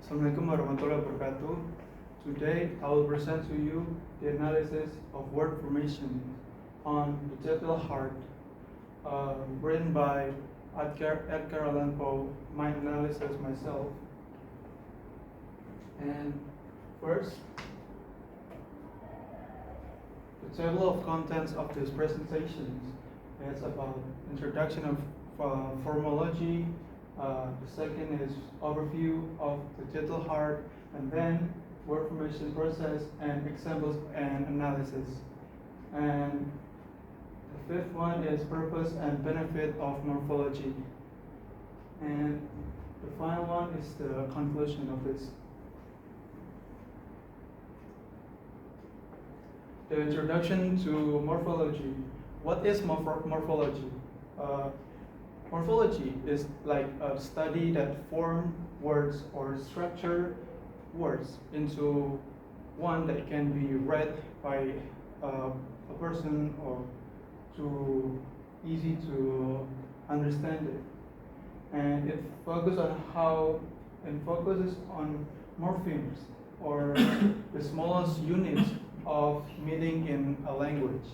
Assalamualaikum warahmatullahi wabarakatuh. Today I will present to you the analysis of word formation on the digital heart, written by Edgar Allan Poe, my analysis myself. And first, the table of contents of this presentation is about introduction of formology. The second is overview of the digital heart, and then word formation process and examples and analysis. And the fifth one is purpose and benefit of morphology. And the final one is the conclusion of this. The introduction to morphology. What is morphology? Morphology is like a study that form words or structure words into one that can be read by a person or to easy to understand it. And it focuses on morphemes or the smallest units of meaning in a language.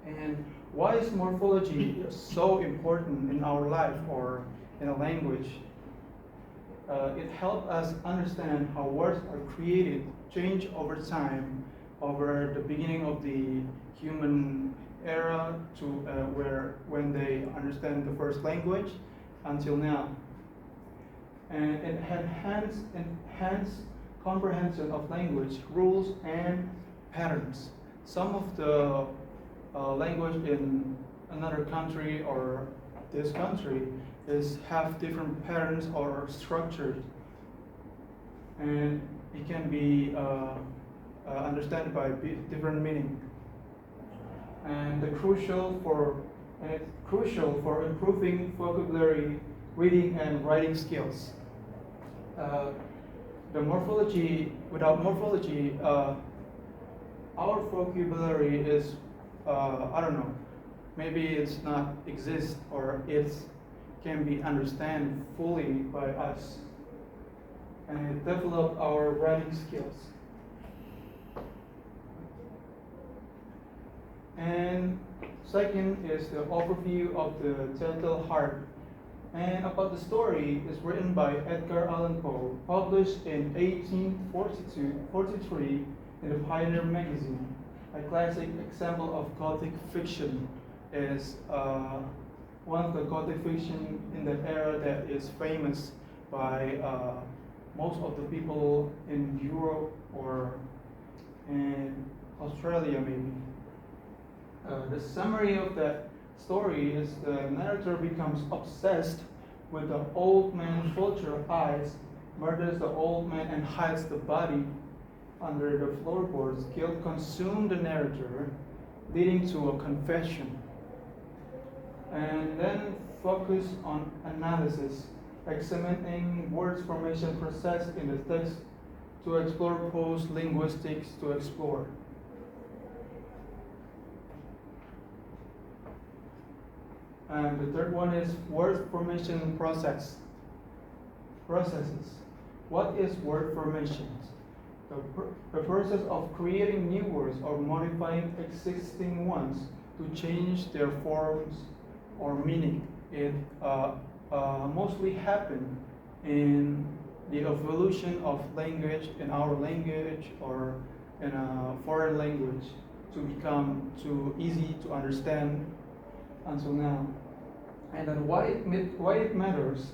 And why is morphology so important in our life or in a language? It helps us understand how words are created, change over time, over the beginning of the human era to when they understand the first language until now. And it enhance comprehension of language, rules, and patterns. Some of the language in another country or this country have different patterns or structures, and it can be understood by different meaning. And it's crucial for improving vocabulary, reading, and writing skills. Without morphology, our vocabulary is I don't know, maybe it's not exist or it can be understood fully by us, and it develop our writing skills. And second is the overview of the digital heart. And about the story is written by Edgar Allan Poe, published in 1843 in the Pioneer magazine. A classic example of Gothic fiction is one of the Gothic fiction in the era that is famous by most of the people in Europe or in Australia maybe. The summary of that story is the narrator becomes obsessed with the old man's vulture eyes, murders the old man and hides the body under the floorboards. Guilt consumed the narrator, leading to a confession. And then focus on analysis, examining words formation process in the text to explore post-linguistics to explore. And the third one is word formation processes. What is word formation? The process of creating new words or modifying existing ones to change their forms or meaning. It mostly happens in the evolution of language in our language or in a foreign language to become too easy to understand until now. And then why it matters?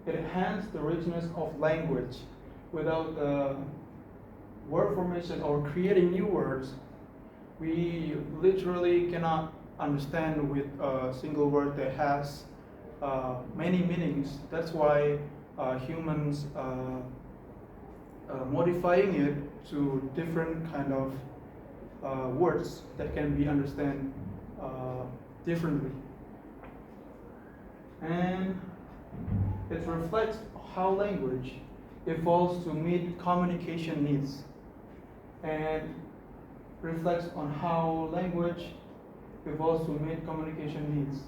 It enhances the richness of language. Without word formation or creating new words, we literally cannot understand with a single word that has many meanings. That's why humans modifying it to different kind of words that can be understood differently. And it reflects how language evolves to meet communication needs, and reflects on how language evolves to meet communication needs.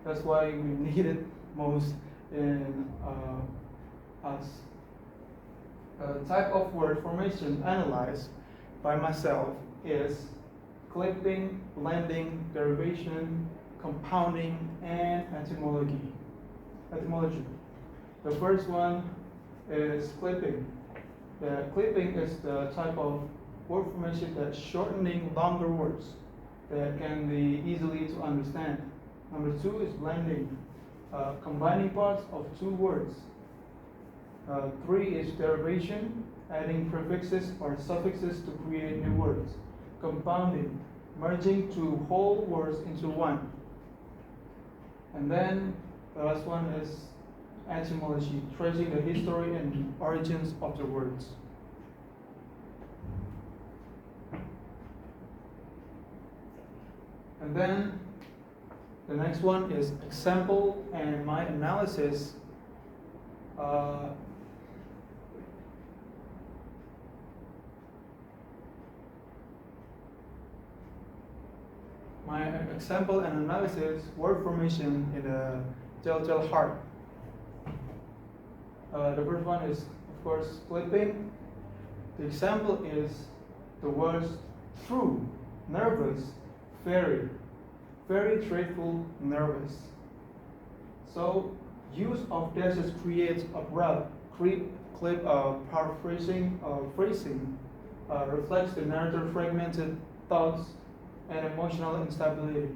That's why we need it most in us. type of word formation analyzed by myself is clipping, blending, derivation, compounding, and etymology. The first one is clipping. The clipping is the type of word formation that's shortening longer words that can be easily to understand. Number two is blending, combining parts of two words. Three is derivation, adding prefixes or suffixes to create new words. Compounding, merging two whole words into one. And then the last one is etymology, tracing the history and origins of the words. And then the next one is example and my analysis. My example and analysis word formation in the telltale heart. The first one is, of course, clipping. The example is the words true, nervous, very dreadful, nervous. So, use of dashes creates abrupt, paraphrasing, phrasing, reflects the narrator's fragmented thoughts and emotional instability.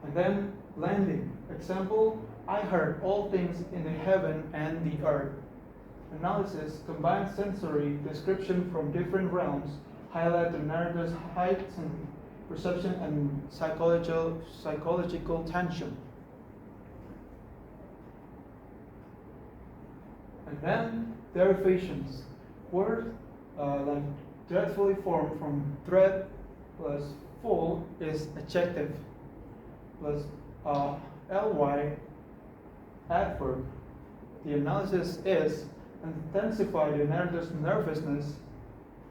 And then blending. Example, I heard all things in the heaven and the earth. Analysis combines sensory description from different realms, highlight the narrator's heightened perception and psychological tension. And then derivations. Words like dreadfully formed from dread plus full is adjective plus ly adverb. The analysis is intensify the narrator's nervousness,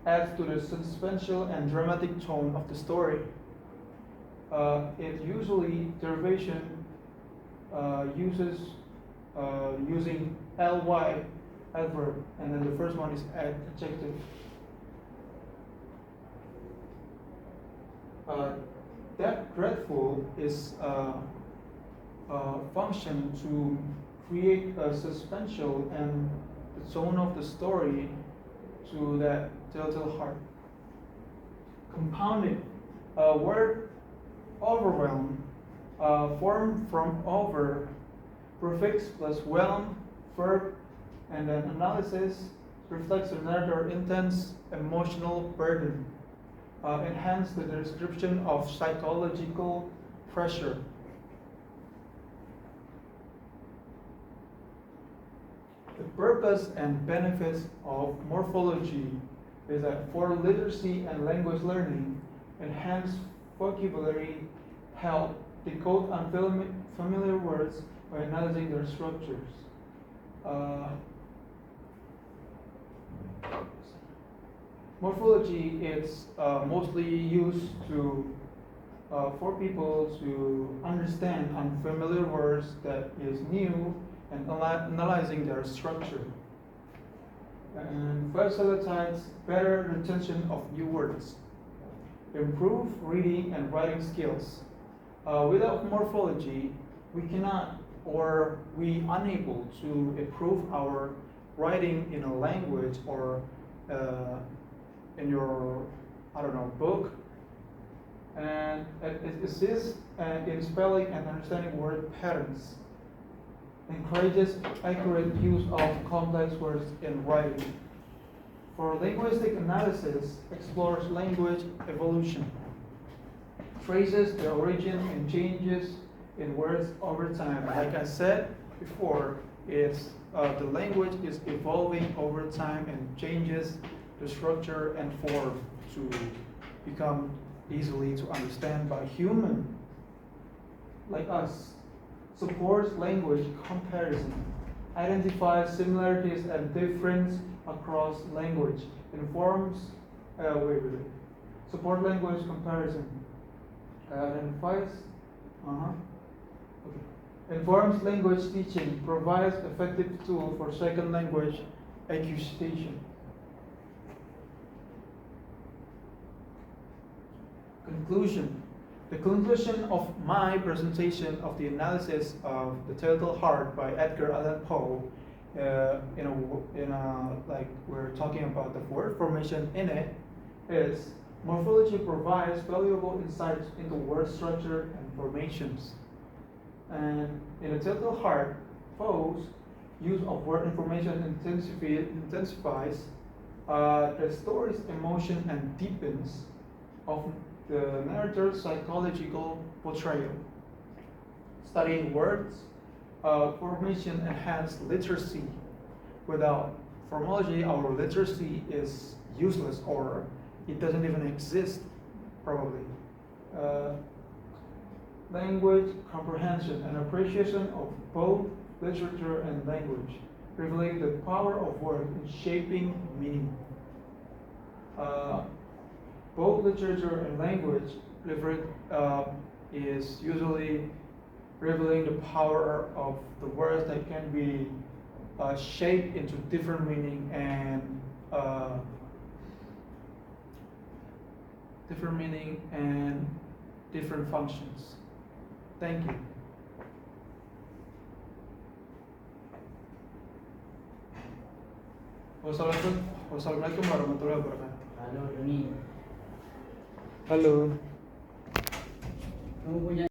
adds to the suspenseful and dramatic tone of the story. It usually derivation uses using ly adverb, and then the first one is adjective. That dreadful is a function to create a suspenseful and the tone of the story to that telltale heart. Compounding, a word overwhelm, formed from over, prefix plus whelm, verb, and then analysis reflects the narrator's intense emotional burden. Enhance the description of psychological pressure. The purpose and benefits of morphology is that for literacy and language learning, enhance vocabulary, help decode unfamiliar words by analyzing their structures. Morphology is mostly used to for people to understand unfamiliar words that is new and analyzing their structure. And facilitates better retention of new words. Improve reading and writing skills. Without morphology, we cannot or we unable to improve our writing in a language or in your, book. And it assists in spelling and understanding word patterns. Encourages accurate use of complex words in writing. For linguistic analysis, explores language evolution. Traces the origin and changes in words over time. Like I said before, it's the language is evolving over time and changes the structure and form to become easily to understand by human like us. Supports language comparison, identifies similarities and difference across language, informs, support language comparison, identifies, informs language teaching, provides effective tool for second language accusation. Conclusion. The conclusion of my presentation of the analysis of the Turtle Heart by Edgar Allan Poe, like we're talking about the word formation in it, is morphology provides valuable insights into word structure and formations. And in the Turtle Heart, Poe's use of word information intensifies the story's emotion and deepens of the narrator's psychological portrayal. Studying words formation enhances literacy. Without formology, our literacy is useless or it doesn't even exist, probably. Language comprehension and appreciation of both literature and language, revealing the power of word in shaping meaning. Both literature and language is usually revealing the power of the words that can be shaped into different meaning and different functions. Thank you. Wassalamualaikum warahmatullahi wabarakatuh. Halo Doni, Halo. kamu punya